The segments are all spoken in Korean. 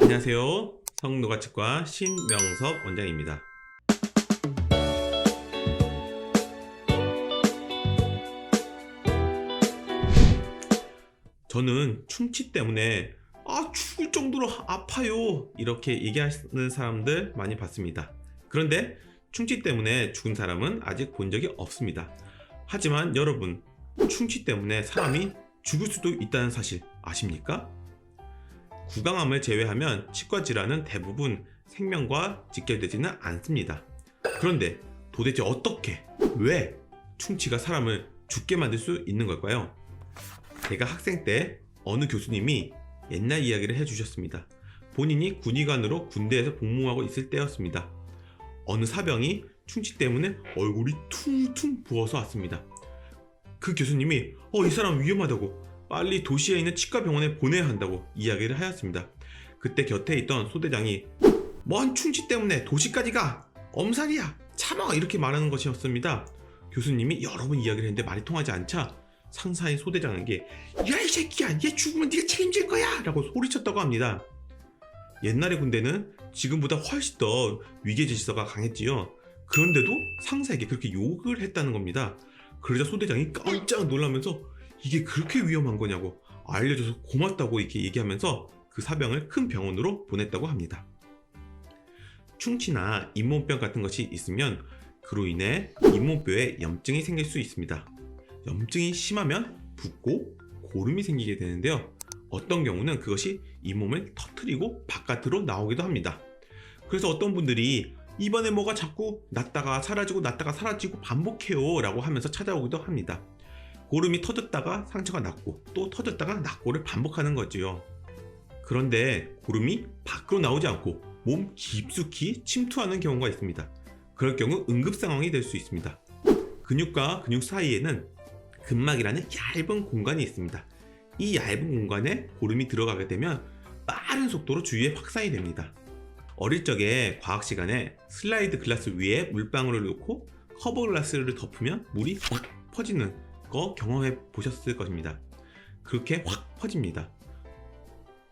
안녕하세요. 성노가치과 신명섭 원장입니다. 저는 충치 때문에 죽을 정도로 아파요 이렇게 얘기하는 사람들 많이 봤습니다. 그런데 충치 때문에 죽은 사람은 아직 본 적이 없습니다. 하지만 여러분, 충치 때문에 사람이 죽을 수도 있다는 사실 아십니까? 구강암을 제외하면 치과 질환은 대부분 생명과 직결되지는 않습니다. 그런데 도대체 어떻게, 왜 충치가 사람을 죽게 만들 수 있는 걸까요? 제가 학생 때 어느 교수님이 옛날 이야기를 해주셨습니다. 본인이 군의관으로 군대에서 복무하고 있을 때였습니다. 어느 사병이 충치 때문에 얼굴이 퉁퉁 부어서 왔습니다. 그 교수님이 이 사람 위험하다고 빨리 도시에 있는 치과병원에 보내야 한다고 이야기를 하였습니다. 그때 곁에 있던 소대장이 뭔 충치 때문에 도시까지 가! 엄살이야! 참아! 이렇게 말하는 것이었습니다. 교수님이 여러 번 이야기를 했는데 말이 통하지 않자 상사인 소대장에게 야 이 새끼야! 얘 죽으면 네가 책임질 거야! 라고 소리쳤다고 합니다. 옛날의 군대는 지금보다 훨씬 더 위계질서가 강했지요. 그런데도 상사에게 그렇게 욕을 했다는 겁니다. 그러자 소대장이 깜짝 놀라면서 이게 그렇게 위험한 거냐고 알려줘서 고맙다고 이렇게 얘기하면서 그 사병을 큰 병원으로 보냈다고 합니다. 충치나 잇몸병 같은 것이 있으면 그로 인해 잇몸뼈에 염증이 생길 수 있습니다. 염증이 심하면 붓고 고름이 생기게 되는데요. 어떤 경우는 그것이 잇몸을 터뜨리고 바깥으로 나오기도 합니다. 그래서 어떤 분들이 입안에 뭐가 자꾸 났다가 사라지고 났다가 사라지고 반복해요 라고 하면서 찾아오기도 합니다. 고름이 터졌다가 상처가 났고 또 터졌다가 났고를 반복하는 거지요. 그런데 고름이 밖으로 나오지 않고 몸 깊숙이 침투하는 경우가 있습니다. 그럴 경우 응급 상황이 될 수 있습니다. 근육과 근육 사이에는 근막이라는 얇은 공간이 있습니다. 이 얇은 공간에 고름이 들어가게 되면 빠른 속도로 주위에 확산이 됩니다. 어릴 적에 과학 시간에 슬라이드 글라스 위에 물방울을 놓고 커버 글라스를 덮으면 물이 확 퍼지는 거 경험해 보셨을 것입니다. 그렇게 확 퍼집니다.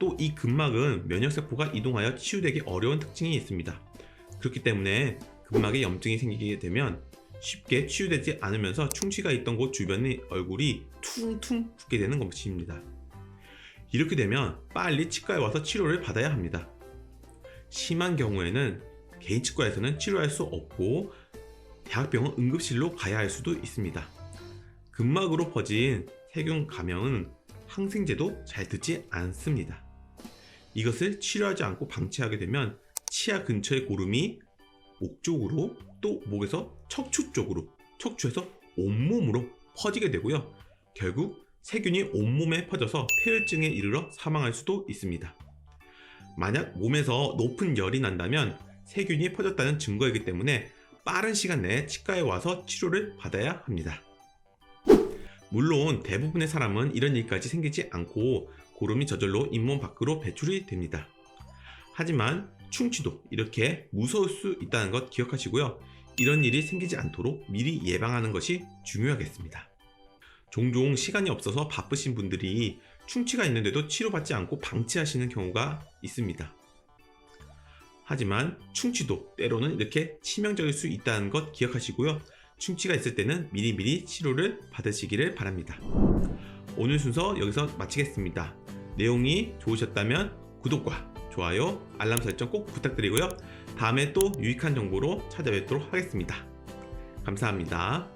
또 이 근막은 면역세포가 이동하여 치유되기 어려운 특징이 있습니다. 그렇기 때문에 근막에 염증이 생기게 되면 쉽게 치유되지 않으면서 충치가 있던 곳 주변의 얼굴이 퉁퉁 붓게 되는 것입니다. 이렇게 되면 빨리 치과에 와서 치료를 받아야 합니다. 심한 경우에는 개인치과에서는 치료할 수 없고 대학병원 응급실로 가야 할 수도 있습니다. 근막으로 퍼진 세균 감염은 항생제도 잘 듣지 않습니다. 이것을 치료하지 않고 방치하게 되면 치아 근처의 고름이 목 쪽으로 또 목에서 척추 쪽으로, 척추에서 온몸으로 퍼지게 되고요. 결국 세균이 온몸에 퍼져서 폐혈증에 이르러 사망할 수도 있습니다. 만약 몸에서 높은 열이 난다면 세균이 퍼졌다는 증거이기 때문에 빠른 시간 내에 치과에 와서 치료를 받아야 합니다. 물론 대부분의 사람은 이런 일까지 생기지 않고 고름이 저절로 잇몸 밖으로 배출이 됩니다. 하지만 충치도 이렇게 무서울 수 있다는 것 기억하시고요. 이런 일이 생기지 않도록 미리 예방하는 것이 중요하겠습니다. 종종 시간이 없어서 바쁘신 분들이 충치가 있는데도 치료받지 않고 방치하시는 경우가 있습니다. 하지만 충치도 때로는 이렇게 치명적일 수 있다는 것 기억하시고요. 충치가 있을 때는 미리미리 치료를 받으시기를 바랍니다. 오늘 순서 여기서 마치겠습니다. 내용이 좋으셨다면 구독과 좋아요, 알람 설정 꼭 부탁드리고요. 다음에 또 유익한 정보로 찾아뵙도록 하겠습니다. 감사합니다.